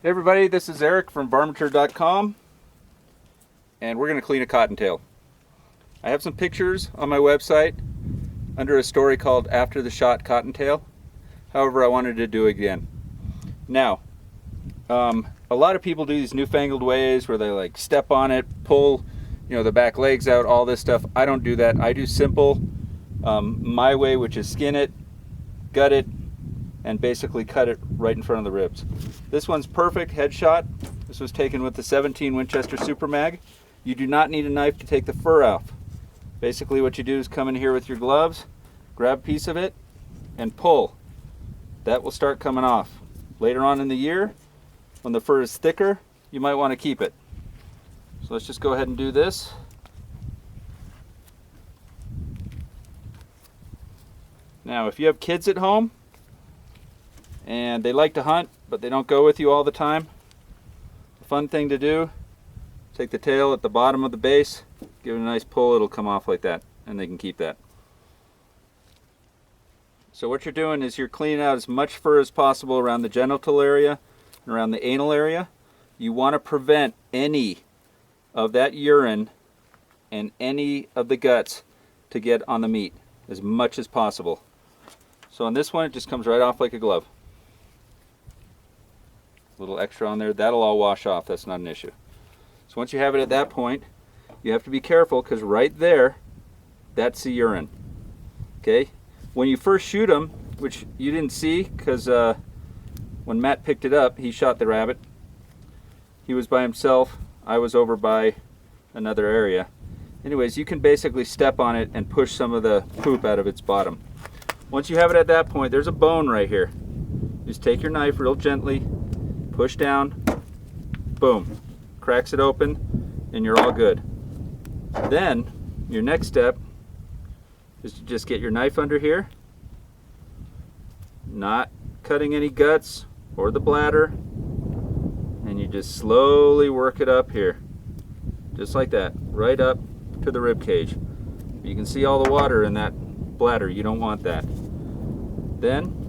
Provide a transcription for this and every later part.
Hey everybody, this is Eric from varminter.com, and we're going to clean a cottontail. I have some pictures on my website under a story called After the Shot Cottontail. However, I wanted to do it again. Now, a lot of people do these newfangled ways where they like step on it, pull, the back legs out, all this stuff. I don't do that. I do simple, my way, which is skin it, gut it, and basically cut it right in front of the ribs. This one's perfect headshot. This was taken with the 17 Winchester Super Mag. You do not need a knife to take the fur off. Basically what you do is come in here with your gloves, grab a piece of it, and pull. That will start coming off. Later on in the year, when the fur is thicker, you might want to keep it. So let's just go ahead and do this. Now, if you have kids at home, and they like to hunt, but they don't go with you all the time, a fun thing to do, take the tail at the bottom of the base, give it a nice pull, it'll come off like that, and they can keep that. So what you're doing is you're cleaning out as much fur as possible around the genital area and around the anal area. You want to prevent any of that urine and any of the guts to get on the meat as much as possible. So on this one, it just comes right off like a glove. A little extra on there, that'll all wash off, that's not an issue. So once you have it at that point, you have to be careful because right there, that's the urine. Okay? When you first shoot them, which you didn't see because when Matt picked it up, he shot the rabbit. He was by himself, I was over by another area. Anyways, you can basically step on it and push some of the poop out of its bottom. Once you have it at that point, there's a bone right here. Just take your knife real gently, push down, boom, cracks it open, and you're all good. Then, your next step is to just get your knife under here, not cutting any guts or the bladder, and you just slowly work it up here, just like that, right up to the rib cage. You can see all the water in that bladder, you don't want that. Then,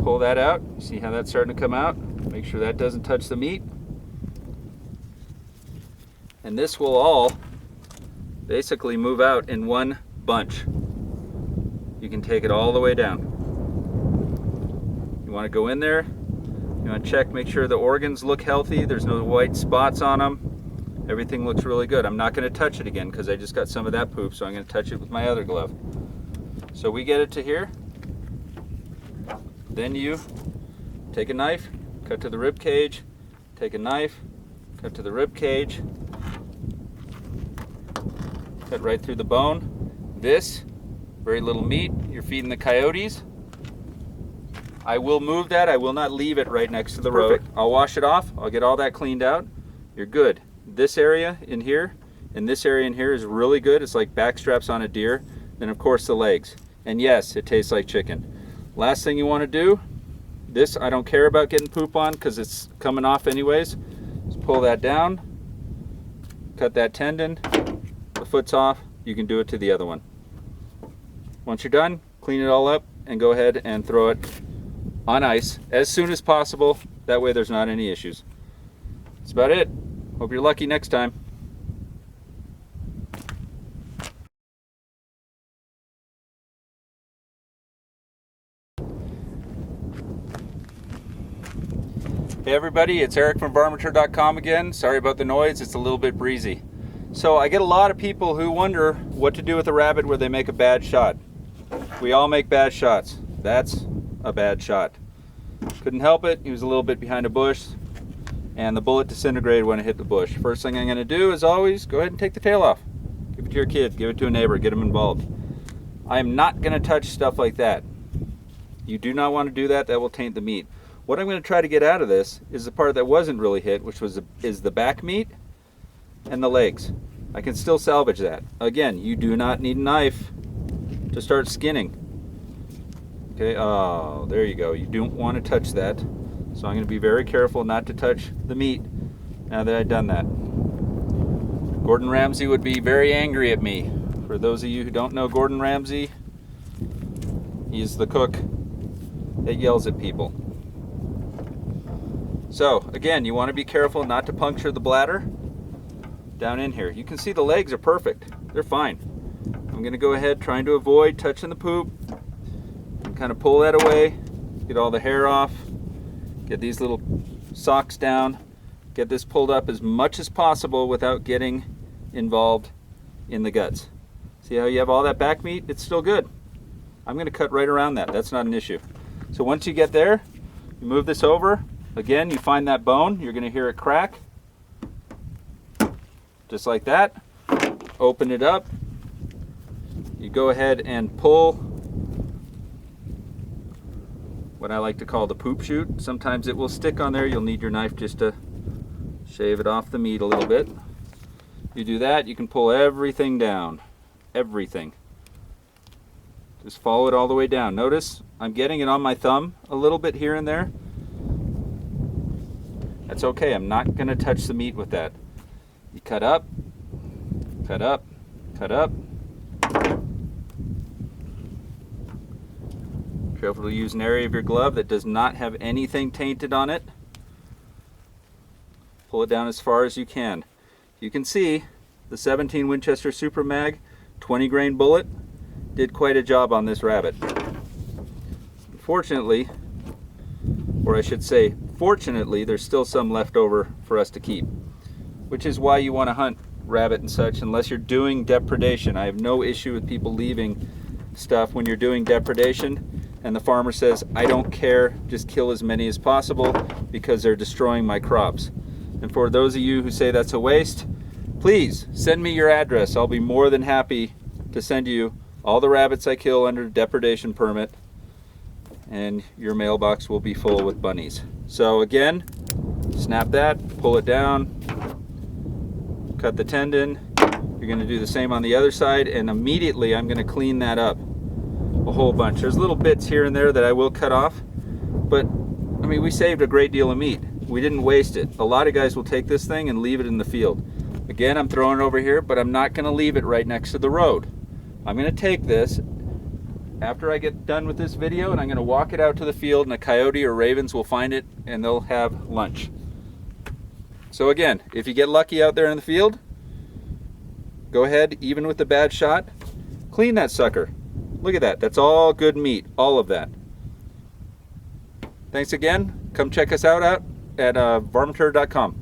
pull that out. See how that's starting to come out? Make sure that doesn't touch the meat. And this will all basically move out in one bunch. You can take it all the way down. You want to go in there, you want to check, make sure the organs look healthy, there's no white spots on them, everything looks really good. I'm not going to touch it again because I just got some of that poop, so I'm going to touch it with my other glove. So we get it to here. Then you take a knife, cut to the rib cage, take a knife, cut to the rib cage, cut right through the bone. This, very little meat, you're feeding the coyotes. I will move that, I will not leave it right next to the road. I'll wash it off, I'll get all that cleaned out. You're good. This area in here, and this area in here is really good. It's like back straps on a deer. Then of course the legs. And yes, it tastes like chicken. Last thing you want to do, this I don't care about getting poop on because it's coming off anyways. Just pull that down, cut that tendon, the foot's off, you can do it to the other one. Once you're done, clean it all up and go ahead and throw it on ice as soon as possible. That way there's not any issues. That's about it. Hope you're lucky next time. Hey everybody, it's Eric from varminter.com again. Sorry about the noise, it's a little bit breezy. So I get a lot of people who wonder what to do with a rabbit where they make a bad shot. We all make bad shots. That's a bad shot. Couldn't help it, he was a little bit behind a bush and the bullet disintegrated when it hit the bush. First thing I'm going to do is always go ahead and take the tail off. Give it to your kid, give it to a neighbor, get them involved. I am not going to touch stuff like that. You do not want to do that, that will taint the meat. What I'm going to try to get out of this is the part that wasn't really hit, which is the back meat and the legs. I can still salvage that. Again, you do not need a knife to start skinning. Okay, oh, there you go. You don't want to touch that. So I'm going to be very careful not to touch the meat now that I've done that. Gordon Ramsay would be very angry at me. For those of you who don't know Gordon Ramsay, he's the cook that yells at people. So again, you want to be careful not to puncture the bladder down in here. You can see the legs are perfect. They're fine. I'm going to go ahead trying to avoid touching the poop and kind of pull that away, get all the hair off, get these little socks down, get this pulled up as much as possible without getting involved in the guts. See how you have all that back meat? It's still good. I'm going to cut right around that. That's not an issue. So once you get there, you move this over. Again, you find that bone. You're going to hear it crack. Just like that. Open it up. You go ahead and pull what I like to call the poop chute. Sometimes it will stick on there. You'll need your knife just to shave it off the meat a little bit. You do that, you can pull everything down. Everything. Just follow it all the way down. Notice I'm getting it on my thumb a little bit here and there. That's okay. I'm not going to touch the meat with that. You cut up, cut up, cut up. Careful to use an area of your glove that does not have anything tainted on it. Pull it down as far as you can. You can see the 17 Winchester Super Mag 20 grain bullet did quite a job on this rabbit. Unfortunately, or I should say fortunately, there's still some left over for us to keep, which is why you want to hunt rabbit and such unless you're doing depredation. I have no issue with people leaving stuff when you're doing depredation and the farmer says, I don't care, just kill as many as possible because they're destroying my crops. And for those of you who say that's a waste, please send me your address. I'll be more than happy to send you all the rabbits I kill under depredation permit, and your mailbox will be full with bunnies. So again, snap that, pull it down, cut the tendon. You're going to do the same on the other side, and immediately I'm going to clean that up a whole bunch. There's little bits here and there that I will cut off, but I mean, we saved a great deal of meat. We didn't waste it. A lot of guys will take this thing and leave it in the field. Again, I'm throwing it over here, but I'm not going to leave it right next to the road. I'm going to take this after I get done with this video, and I'm going to walk it out to the field, and a coyote or ravens will find it and they'll have lunch. So again, if you get lucky out there in the field, go ahead, even with the bad shot, clean that sucker. Look at that. That's all good meat, all of that. Thanks again. Come check us out at varminter.com.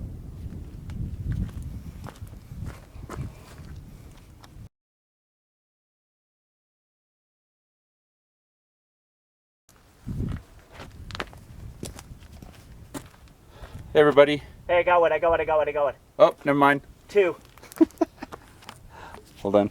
Hey everybody. Hey, I got one. Oh, never mind. 2. Hold on.